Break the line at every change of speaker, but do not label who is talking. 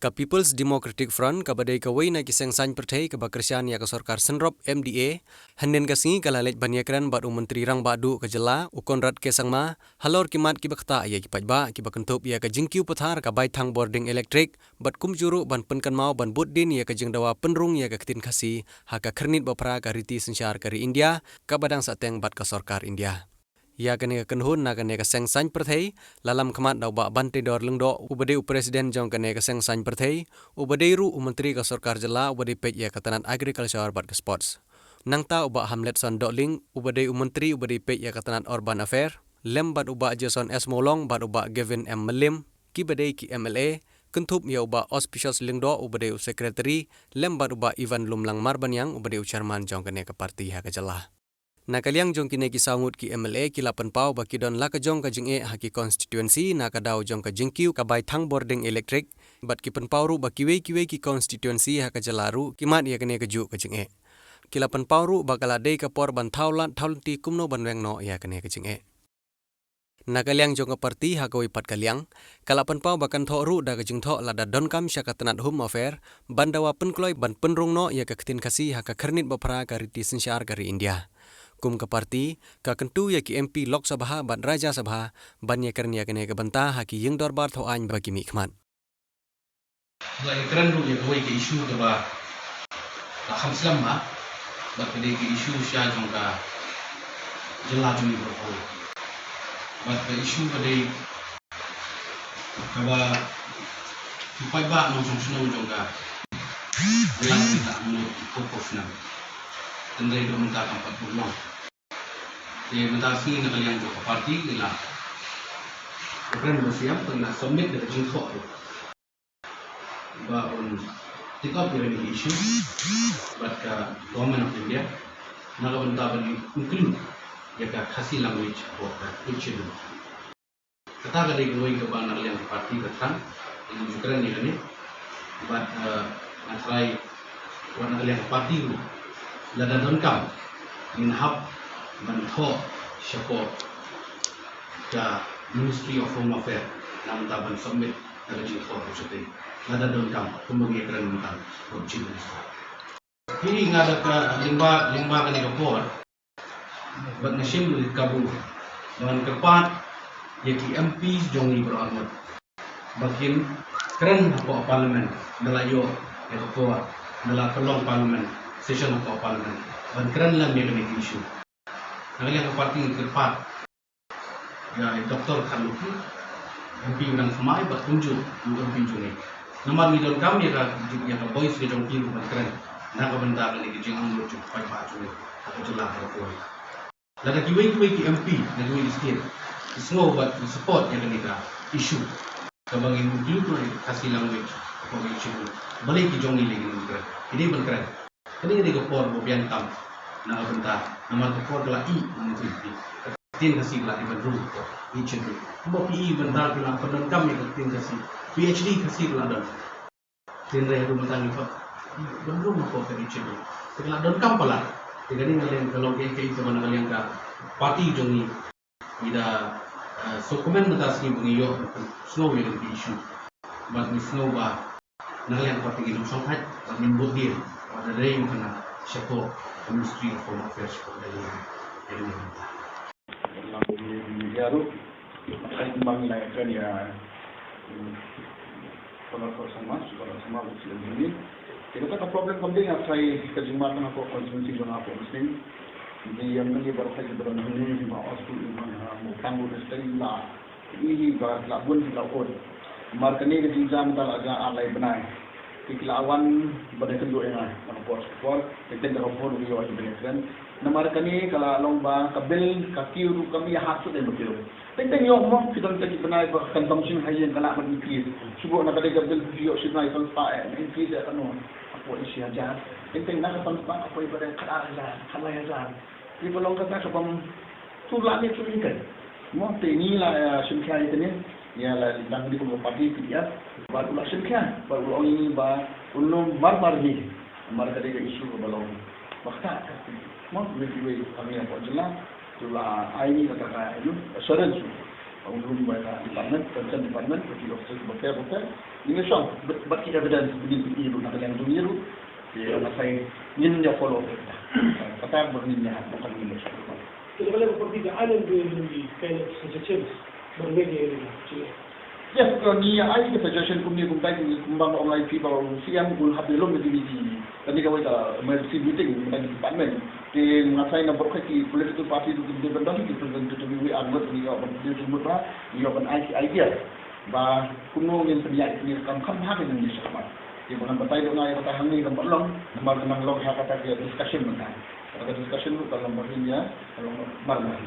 Ka People's Democratic Front ka badai ka wei na kiseng san pertai ka bakresian ya ka sorkar senrop MDA handen ka singi ka lalet banyakran badu menteri rang badu ka jela ukonrat ke sangma halor kimat ki bakta ya ki pajba ki bakentup ya ka jingkiu pathar ka bai thang boarding electric bat kumjuru ban penkan mau ban buddin ya ka jingdawa penrung ya ka ketin khasi ha ka kernit bapra ka riti sensyar kari India ka badang sateng bat ka sorkar India. Ya kene ka kenhun na kene ka seng san perthai lalam khamat dau ba bante dor lengdo ubade presiden jong kene ka seng san perthai ubade ru menteri ka sorkar jela ubade pej ya katanan agriculture bat ka sports nangta uba hamlet son doling ubade menteri ubade pej ya katanan urban affair lem bat uba jason s molong bat uba Gavin M Melim ki bade ki MLA kentup ya uba auspicious lengdo ubade secretary lem bat uba Ivan Lumlang Marbanyang ubade chairman jong kene ka parti ha ka jela. Nakaliang jong kine ki sangut ki MLA ki lapan pau baki don laka jong ka jinge haki constituency naka daw jong ka jingkiu ka bai thang boarding electric bat ki pen pauru baki wei ki constituency haka jalaru kimat ya kene ka ju ka jinge ki lapan pauru bakala dei ka por ban thaulan thaulti kumno ban weng no ya kene ka jinge. Nakaliang jong ka parti haka wi pat kaliang kalapan pau bakan tho ru da ka jing tho lada don kam syakatanat home affair bandawa penkloi ban penrung no ya ka ketin kasi haka kernit bapra ka riti sensyar kari India. Kum ka parti ka kentu ya ki MP Lok Sabha ban Raja Sabha ban ya kernia kene ka banta haki yeng dorbar tho ain bagi mi khmat.
Ba ikran ru ya koi ke isu ke ba kham slam ma ba ke ke isu sya jong ka jela jumi ro ko ba ke isu ba dei ka ba pai ba no jong sno jong ka yang kita menurut kokofna tendai do minta kampat pulang dia minta sini nak yang jong ka parti ila ikran bersiap tengah submit dari jingkho ba on take up your issue but government of India naga banta bani include ya ka khasi language for each other kata ga dei goi ka ba naga yang parti ka than in Ukraine ni but I try one naga yang parti ru lada don kam in hub ban tho support the Ministry of Home Affairs nam ta ban submit dari jingkho seperti ada don kam kemudian keren mental kunci ini ngada ke limba kan ekor buat nasim di Kabul dengan kepat yaki MP jongi beramat bakin keren apa parlimen melayu ekor dalam pelong parlimen session apa parlimen dan keren lah dia kena isu nanti yang keparti kepat ya Dr. Khanuki MP undang semai berkunjung untuk kunjungi nomor midon kami ya ka boys ke jong kiru ban keren na ka benda ni ke jing anglo ju pai ba ju ka jela ka ko la da ki ki MP na ju state snow but support ya ni ka issue ka bagi mutu ko kasi language ko ni chu balik ki jong ni le ni keren ini ban keren ini ni ko por bo bian tam na ka benda nomor ko por la I ni tu tin kasi la iban ru ko I chu mo PE benda ka pendon kam ya tin kasi PhD kasih ladon. Tindra yang rumah tangga pak, belum apa kali cedul. Ladon kampala. Tiga ni kalian kalau ke itu mana kalian ka parti jongi. Ida dokumen atas ni bunyi yo snow yang isu. But ni snow ba, kalian parti itu sangkat, menyebut dia. Ada dari yang kena siapa Ministry of Home Affairs dari minta.
Ya ru, kan bang naik kan ya. Kalau sama muslim ini, kita tak problem penting yang saya kerjasama apa konsumensi dengan apa muslim. Jadi yang ini baru saja berada di bawah asal mau tangguh istilah ini barat labun dilakon. Mark ini kerjasama antara agak alai benar. Kilawan pada kedua yang mana sport kita dah opor dia wajib beneran. Nama kami kalau lomba kabel kaki uru kami hasut dan begitu. Tentang yang mau kita nak benar consumption high kalau nak increase. Cuba nak ada kabel video sinai tanpa increase akan apa isi aja. Tentang nak tanpa apa ibarat kalalah kalalah. Di belum kata sebab tulang ni tulikan. Mau ini lah sumkai itu ni. Ya lah ditang di parti PF baru lah sumkai. Baru ini ba ulum mar ni. Mar tadi isu belum. Bakta mau lebih kami apa jelas tulah ini kata itu sorang belum banyak department, concern department, pergi officer berkaya bukan. Ini soal bagi evidence begini itu nak yang dunia itu, dia masai ni follow kita. Kata berninya bukan ini soal.
Kita boleh perbedaan di kind of suggestions berbeda ni.
Yes, ni ai ke suggestion kumni kumtai kumbang online fee baru siang kul habelum di tadi kau ita emergency meeting dengan department di mengasai nombor kaki political party itu di benda itu to we are not ni apa dia semua ni apa idea ba kuno yang penyak ni kam ha dengan ni sama di mana batai dona yang kata hangi nombor long nomor long ha kata dia discussion mana ada discussion kalau nomornya kalau marah